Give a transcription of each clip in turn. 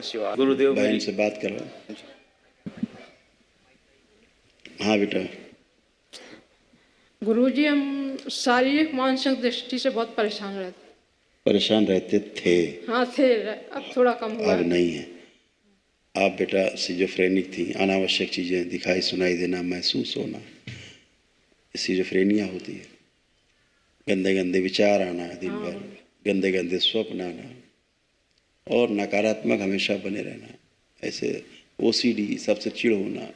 नमः शिवाय। गुरुदेव बहन मेरी से बात करो। हाँ बेटा। गुरुजी, हम शारीरिक मानसिक दृष्टि से बहुत परेशान रहते थे। हाँ थे, अब थोड़ा कम हुआ अब है। नहीं है। आप बेटा सिजोफ्रेनिक थी, अनावश्यक चीज़ें दिखाई सुनाई देना, महसूस होना, सिजोफ्रेनिया होती है। गंदे गंदे विचार आना दिन भर, गंदे गंदे स्वप्न आना और नकारात्मक हमेशा बने रहना। ऐसे ओसीडी, सबसे चिढ़ होना,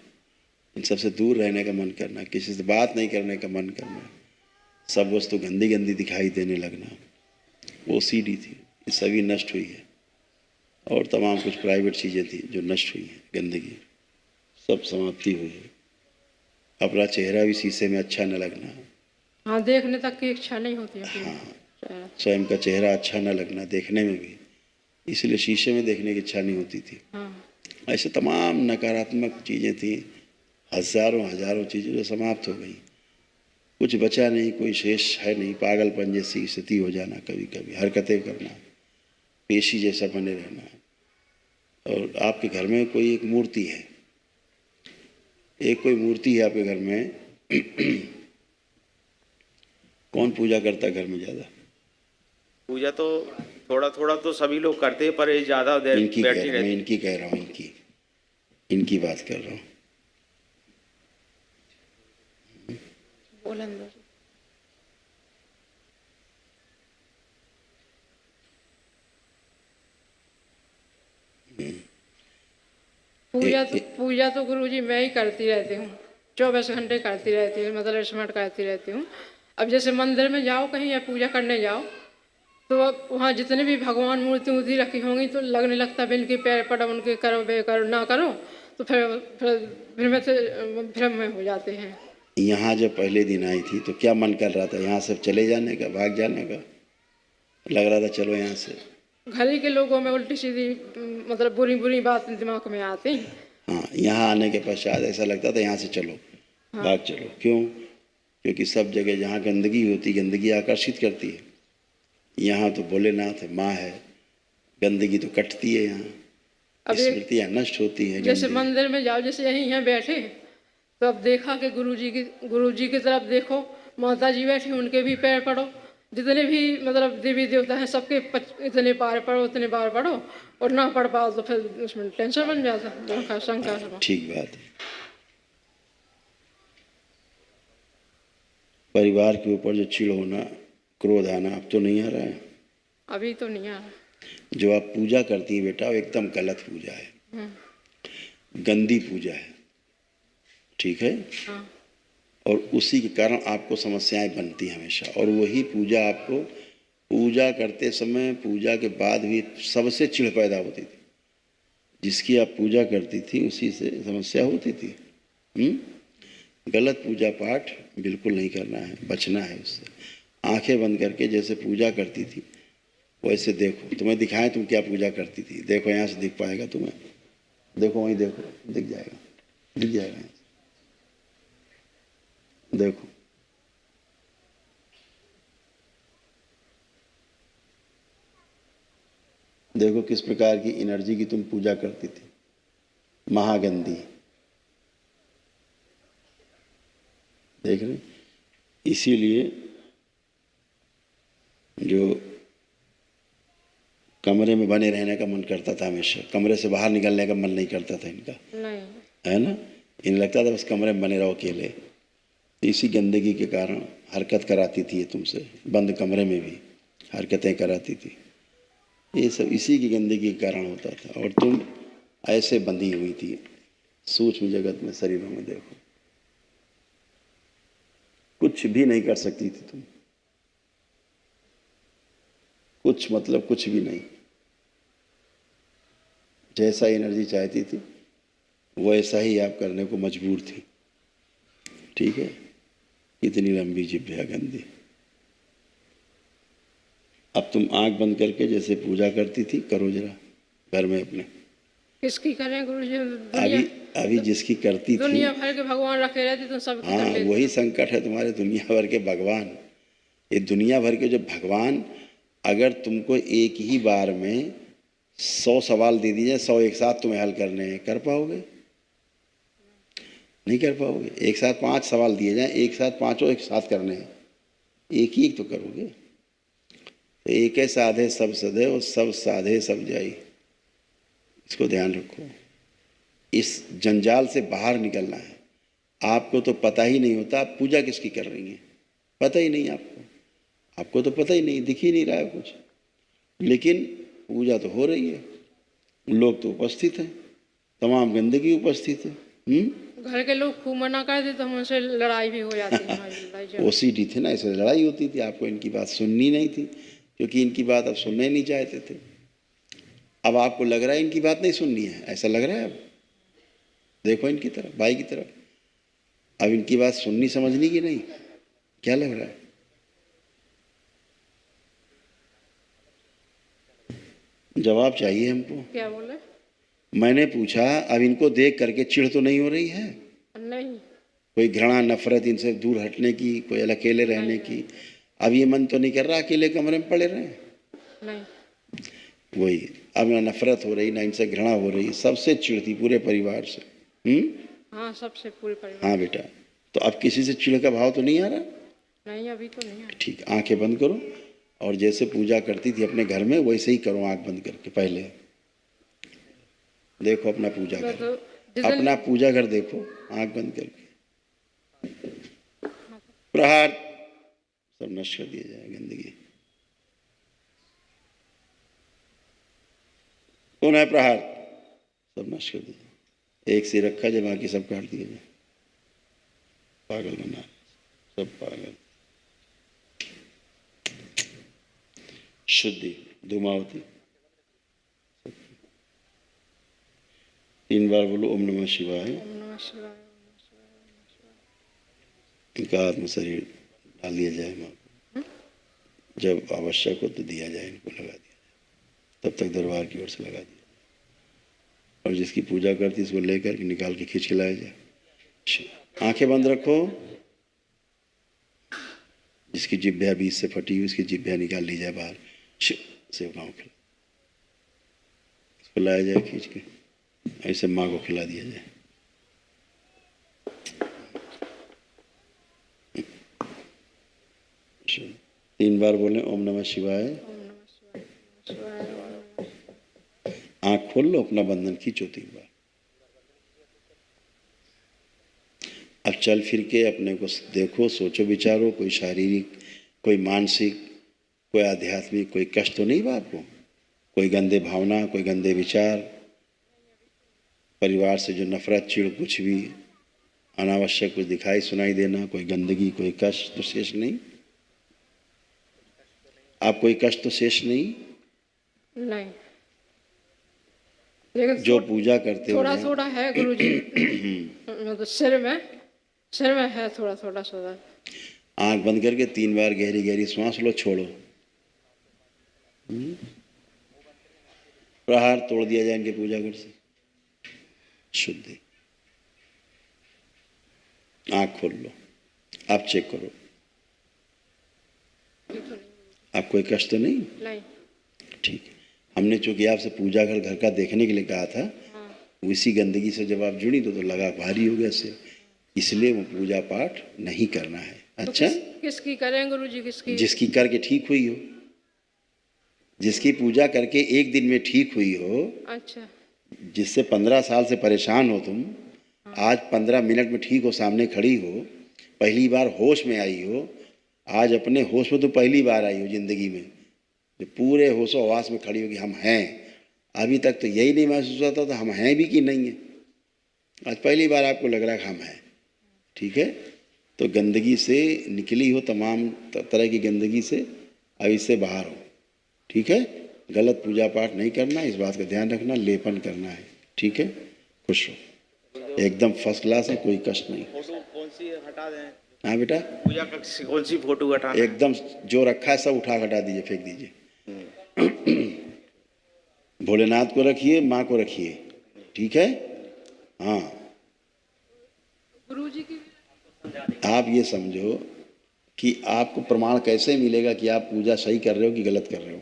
इन सबसे दूर रहने का मन करना, किसी से बात नहीं करने का मन करना, सब वस्तु गंदी गंदी दिखाई देने लगना, ओसीडी थी। ये सभी नष्ट हुई है। और तमाम कुछ प्राइवेट चीज़ें थी जो नष्ट हुई हैं, गंदगी सब समाप्ति हुई है। अपना चेहरा भी शीशे में अच्छा न लगना। हाँ, देखने तक की इच्छा नहीं होती है। हाँ, स्वयं का चेहरा अच्छा न लगना देखने में भी, इसलिए शीशे में देखने की इच्छा नहीं होती थी। हाँ। ऐसे तमाम नकारात्मक चीज़ें थी, हजारों हजारों चीज़ें जो समाप्त हो गई। कुछ बचा नहीं, कोई शेष है नहीं। पागलपन जैसी स्थिति हो जाना, कभी कभी हरकतें करना, पेशी जैसा बने रहना। और आपके घर में कोई एक मूर्ति है, एक कोई मूर्ति है आपके घर में। कौन पूजा करता है घर में ज़्यादा? पूजा तो थोड़ा थोड़ा तो सभी लोग करते हैं, पर ये ज़्यादा देर इनकी बैठी कह रहा हूँ, रहती। इनकी कह रहा हूँ, इनकी बात कर रहा हूँ। बोलन दो। पूजा तो गुरुजी मैं ही करती रहती हूँ, 24 घंटे करती रहती हूँ, मतलब स्मरण करती रहती हूँ। अब जैसे मंदिर में जाओ कहीं या पूजा करने जाओ, तो अब वहाँ जितने भी भगवान मूर्ति वूर्ति रखी होंगी तो लगने लगता है इनके पैर पड़ा, उनके करो बे करो ना करो, तो फिर भ्रम में हो जाते हैं। यहाँ जब पहले दिन आई थी तो क्या मन कर रहा था? यहाँ से चले जाने का, भाग जाने का लग रहा था? चलो यहाँ से। घर ही के लोगों में उल्टी सीधी मतलब बुरी बुरी बात दिमाग में आती। हाँ, यहाँ आने के पश्चात ऐसा लगता था यहाँ से चलो, भाग चलो। क्यों? क्योंकि सब जगह जहाँ गंदगी होती, गंदगी आकर्षित करती है। यहाँ तो भोलेनाथ है, माँ है, गंदगी तो कटती है। यहाँ स्मृतियाँ नष्ट होती है। जैसे मंदिर में जाओ, जैसे यहीं यहाँ बैठे तो अब देखा कि गुरुजी की तरफ देखो, माता जी बैठी, उनके भी पैर पड़ो, जितने भी मतलब देवी देवता हैं सबके इतने बार पढ़ो, उतने बार पढ़ो, और ना पढ़ पाओ तो फिर उसमें टेंशन बन जाता, शंका। ठीक बात है। परिवार के ऊपर जो चिढ़ होना, क्रोध आना, अब तो नहीं आ रहा है? अभी तो नहीं आ रहा। जो आप पूजा करती हैं बेटा, वो एकदम गलत पूजा है, गंदी पूजा है, ठीक है? हाँ। और उसी के कारण आपको समस्याएं बनती हैं हमेशा। और वही पूजा आपको पूजा करते समय, पूजा के बाद भी सबसे चिढ़ पैदा होती थी। जिसकी आप पूजा करती थी उसी से समस्या होती थी। गलत पूजा पाठ बिल्कुल नहीं करना है, बचना है उससे। आंखें बंद करके जैसे पूजा करती थी वैसे देखो। तुम्हें दिखाएं तुम क्या पूजा करती थी, देखो यहाँ से दिख पाएगा तुम्हें। देखो वहीं देखो, दिख जाएगा, दिख जाएगा। देखो देखो किस प्रकार की एनर्जी की तुम पूजा करती थी, महागंदी। देख रहे? इसीलिए जो कमरे में बने रहने का मन करता था हमेशा, कमरे से बाहर निकलने का मन नहीं करता था इनका, नहीं है ना? इन्हें लगता था बस कमरे में बने रहो अकेले। इसी गंदगी के कारण हरकत कराती थी ये तुमसे, बंद कमरे में भी हरकतें कराती थी। ये सब इसी की गंदगी के कारण होता था। और तुम ऐसे बंधी हुई थी सूक्ष्म जगत में, शरीरों में। देखो कुछ भी नहीं कर सकती थी तुम, कुछ मतलब कुछ भी नहीं। जैसा एनर्जी चाहती थी वैसा ही आप करने को मजबूर थी, ठीक है? इतनी लंबी जिभ्या गंदी। अब तुम आंख बंद करके जैसे पूजा करती थी करो जरा घर में अपने। किसकी करें गुरुजी? अभी जिसकी करती थी, दुनिया भर के भगवान रखे रहते तो सब। हाँ, वही संकट है तुम्हारे, दुनिया भर के भगवान। ये दुनिया भर के जो भगवान अगर तुमको एक ही बार में 100 सवाल दे दिए, 100 एक साथ तुम्हें हल करने हैं, कर पाओगे? नहीं कर पाओगे। एक साथ 5 सवाल दिए जाएं, एक साथ पाँचों एक साथ करने हैं, एक ही तो करोगे। तो एक है साधे सब सधे और सब साधे सब जाई, इसको ध्यान रखो। इस जंजाल से बाहर निकलना है। आपको तो पता ही नहीं होता आप पूजा किसकी कर रही हैं, पता ही नहीं आपको तो पता ही नहीं, दिख ही नहीं रहा है कुछ, लेकिन पूजा तो हो रही है, लोग तो उपस्थित हैं, तमाम गंदगी उपस्थित है। घर के लोग खूब मना कर देते तो हमसे लड़ाई भी हो जाती है, हमारी लड़ाई झगड़ा। ओसीडी थे ना, इसलिए लड़ाई होती थी, आपको इनकी बात सुननी नहीं थी, क्योंकि इनकी बात आप सुनना ही नहीं चाहते थे। अब आपको लग रहा है इनकी बात नहीं सुननी है, ऐसा लग रहा है। अब देखो इनकी तरफ, भाई की तरफ, अब इनकी बात सुननी समझनी की नहीं, क्या लग रहा है? जवाब चाहिए हमको। क्या बोले? मैंने पूछा अब इनको देख करके चिढ़ तो नहीं हो रही है? नहीं कोई घृणा नफरत इनसे दूर हटने की, कोई अकेले रहने की? अब ये मन तो नहीं कर रहा अकेले कमरे में पड़े रहें? नहीं। वही, अब ना नफरत हो रही, ना इनसे घृणा हो रही, सबसे चिढ़ती पूरे परिवार से। हाँ, सबसे पूरे परिवार। हाँ बेटा, तो अब किसी से चिढ़ का भाव तो नहीं आ रहा? नहीं, अभी तो नहीं है। ठीक, आंखें बंद करो और जैसे पूजा करती थी अपने घर में वैसे ही करो, आंख बंद करके। पहले देखो अपना पूजा घर, तो अपना पूजा घर देखो, आंख बंद करके। प्रहार, सब नष्ट कर दिया जाए गंदगी। पुनः प्रहार, सब नष्ट कर दिया। एक से रखा जाए, बाकी सब काट दिया जाए। पागल बना, सब पागल। शुद्धि, धूमावती। 3 बार बोलो ओम नमः शिवाय। ओम नमः शिवाय। इनका आत्म शरीर डाल दिया जाए माँ को, जब आवश्यक हो तो दिया जाए, इनको लगा दिया जाए, तब तक दरबार की ओर से लगा दिया, और जिसकी पूजा करती इसको लेकर निकाल के खींच के लाया जाए। आंखें बंद रखो, जिसकी जिब्या बीच से फटी हुई उसकी जिब्या निकाल ली जाए बाहर, सेवकाओं खिला, इसको लाया जाए खींच के, ऐसे माँ को खिला दिया जाए। तीन बार बोले ओम नमः शिवाय। ओम नमः शिवाय, शिवाय, ओम नमः। आंख खोल लो, अपना बंधन खींचो 3 बार। अब चल फिर के अपने को देखो, सोचो विचारो, कोई शारीरिक, कोई मानसिक, कोई आध्यात्मिक, कोई कष्ट तो नहीं बा आपको? कोई गंदे भावना, कोई गंदे विचार, परिवार से जो नफरत, चिढ़, कुछ भी अनावश्यक कुछ दिखाई सुनाई देना, कोई गंदगी, कोई कष्ट तो शेष नहीं? आप कोई कष्ट तो शेष नहीं? नहीं, लेकिन जो पूजा करते हो थोड़ा थोड़ा है गुरुजी। मतलब सिर में है थोड़ा थोड़ा सा। आंख बंद करके 3 बार गहरी गहरी श्वास लो, छोड़ो। प्रहार तोड़ दिया जाए इनके पूजा घर से। शुद्धि। आंख खोल लो, आप चेक करो, आप कोई कष्ट तो नहीं? नहीं। ठीक है, हमने चूंकि आपसे पूजा घर का देखने के लिए कहा था, उसी गंदगी से जब आप जुड़ी तो लगा भारी हो गया से, इसलिए वो पूजा पाठ नहीं करना है। अच्छा, किसकी करें गुरुजी? किसकी? जिसकी करके ठीक हुई हो, जिसकी पूजा करके एक दिन में ठीक हुई हो। अच्छा। जिससे 15 साल से परेशान हो तुम, आज 15 मिनट में ठीक हो, सामने खड़ी हो, पहली बार होश में आई हो, आज अपने होश में तो पहली बार आई हो जिंदगी में, जो पूरे होशो हवास में खड़ी हो कि हम हैं। अभी तक तो यही नहीं महसूस होता था हम हैं भी कि नहीं है, आज पहली बार आपको लग रहा है कि हम हैं। ठीक है, तो गंदगी से निकली हो, तमाम तरह की गंदगी से, अब इससे बाहर हो। ठीक है, गलत पूजा पाठ नहीं करना, इस बात का ध्यान रखना, लेपन करना है। ठीक है, खुश हो, एकदम फर्स्ट क्लास है, कोई कष्ट नहीं। फोटो कौन सी हटा दें? हाँ बेटा, पूजा कक्ष से कौन सी फोटो हटा? एकदम जो रखा है सब उठा हटा दीजिए, फेंक दीजिए। भोलेनाथ को रखिए, माँ को रखिए। ठीक है, हाँ। गुरुजी की आप ये समझो कि आपको प्रमाण कैसे मिलेगा कि आप पूजा सही कर रहे हो कि गलत कर रहे हो।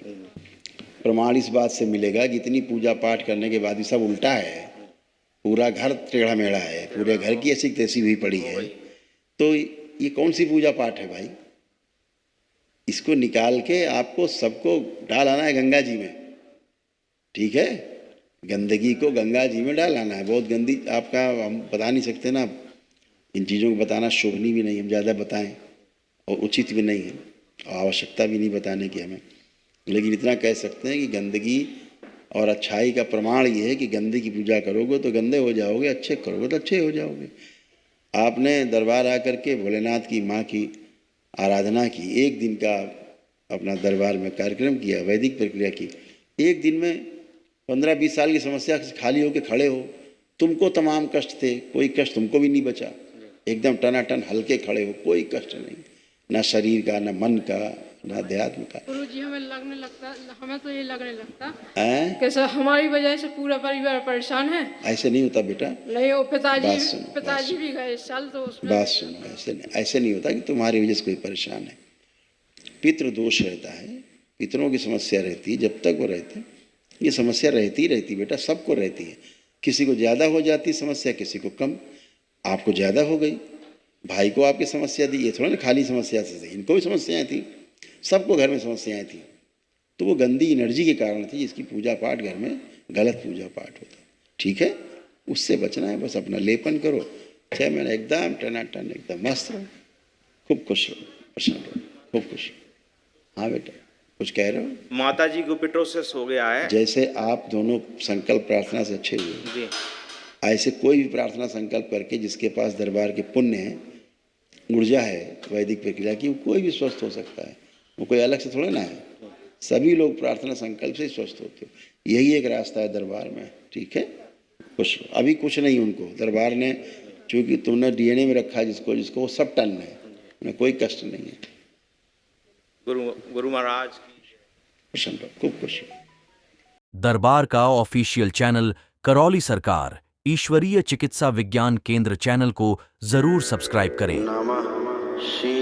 प्रमाण इस बात से मिलेगा कि इतनी पूजा पाठ करने के बाद भी सब उल्टा है, पूरा घर टेढ़ा मेढ़ा है, पूरे घर की ऐसी तैसी हुई पड़ी है, तो ये कौन सी पूजा पाठ है भाई? इसको निकाल के आपको सबको डाल आना है गंगा जी में, ठीक है? गंदगी को गंगा जी में डाल आना है। बहुत गंदी आपका, हम बता नहीं सकते ना, इन चीज़ों को बताना शोभनीय भी नहीं, हम ज़्यादा बताएं और उचित भी नहीं है, आवश्यकता भी नहीं बताने की हमें, लेकिन इतना कह सकते हैं कि गंदगी और अच्छाई का प्रमाण ये है कि गंदे की पूजा करोगे तो गंदे हो जाओगे, अच्छे करोगे तो अच्छे हो जाओगे। आपने दरबार आकर के भोलेनाथ की माँ की आराधना की, एक दिन का अपना दरबार में कार्यक्रम किया, वैदिक प्रक्रिया की, एक दिन में 15-20 साल की समस्या से खाली होकर खड़े हो, तुमको तमाम कष्ट थे, कोई कष्ट तुमको भी नहीं बचा, एकदम टनाटन हल्के खड़े हो, कोई कष्ट नहीं, ना शरीर का, ना मन का, ना अध्यात्म का। गुरु जी हमें लगने लगता, हमें तो ये लगने लगता हैं? कि सर हमारी वजह से पूरा परिवार परेशान है। ऐसे नहीं होता बेटा, नहीं, वो बात सुनो, पिताजी भी गए इस साल, तो उसमें बात सुनो, ऐसे नहीं होता कि तुम्हारी वजह से कोई परेशान है। पितृ दोष रहता है, पितरों की समस्या रहती है, जब तक वो रहते हैं ये समस्या रहती ही रहती बेटा, सबको रहती है। किसी को ज़्यादा हो जाती समस्या, किसी को कम। आपको ज़्यादा हो गई, भाई को आपकी समस्या दी, ये थोड़ा ना खाली समस्या से, इनको भी समस्याएं थी, सबको घर में समस्याएं थी, तो वो गंदी एनर्जी के कारण थी जिसकी पूजा पाठ घर में गलत पूजा पाठ होता, ठीक है? उससे बचना है, बस अपना लेपन करो, 6 महीने एकदम टनाटन, एकदम मस्त रहो, खूब खुश रहो, प्रसन्न रहो, खूब खुश रहो। हाँ बेटा, कुछ कह रहे हो? माता जी को पिटोसिस हो गया है। जैसे आप दोनों संकल्प प्रार्थना से अच्छे हुए, जी, ऐसे कोई भी प्रार्थना संकल्प करके जिसके पास दरबार के पुण्य है, ऊर्जा है वैदिक प्रक्रिया की, वो कोई भी स्वस्थ हो सकता है, वो कोई अलग से थोड़ा ना है। सभी लोग प्रार्थना संकल्प से ही स्वस्थ होते हो, यही एक रास्ता है दरबार में, ठीक है? कुछ अभी कुछ नहीं, उनको दरबार ने, चूँकि तुमने DNA में रखा है जिसको जिसको, वो सब टन है, उन्हें कोई कष्ट नहीं है। गुरु महाराज प्रसन्न रहो, खूब खुश रहो। दरबार का ऑफिशियल चैनल करौली सरकार ईश्वरीय चिकित्सा विज्ञान केंद्र चैनल को जरूर सब्सक्राइब करें। नमः शिवाय।